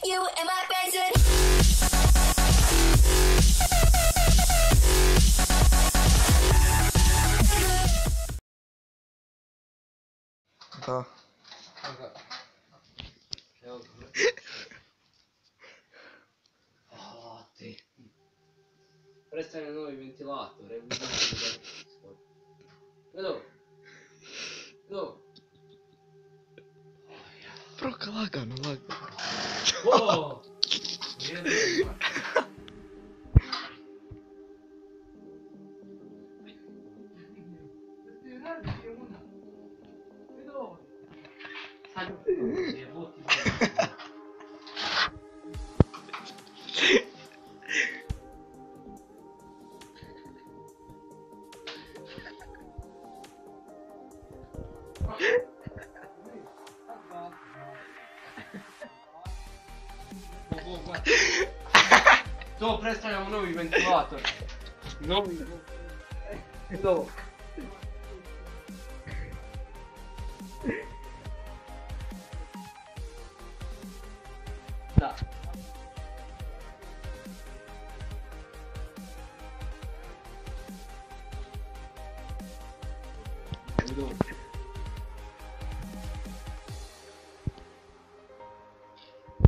You and my best. Da. Evo ga. Ti. Predstavljam novi ventilator, evo gledaj. Gledaj. Gledaj. Proka lagano, lagano. Oooo! Jebe. To predstavljamo novi ventilator. Novi. To. Da.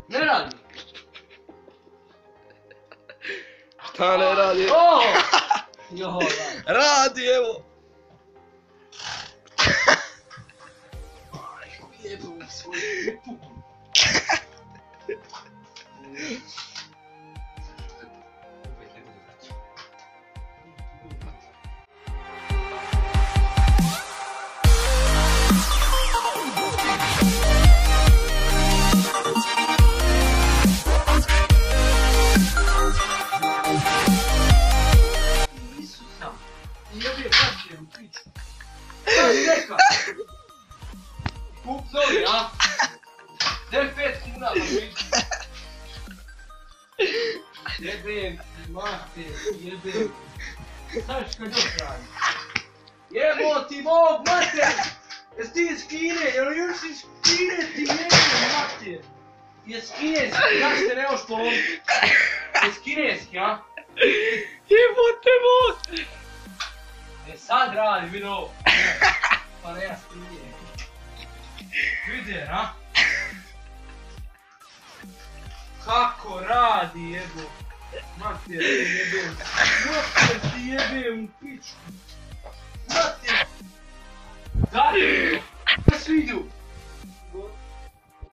Ne radi. Šta ne radi? O! Jo, da. Radi, evo! Jebom svoj pupu. Jebe, baš je u piču. Šta mi reka? Kup novi, a? Daj 5 kuna, pa piču. Jebem, mate, jebem. Znaš kad još radi? Jebo ti mog, mate! Jes ti iz Kine, jel još iz Kine ti jebem, mate? Jes kineski, znaš te nemoš polomiti. Jes kineski, a? Jebote moj! E sad radi, vidi ovo. Pa ne ja struje. Vidi, a? Kako radi, jebo. Mater ti jebem. Mater ti jebem u pičku. Mater. Gari, gdje svi idu?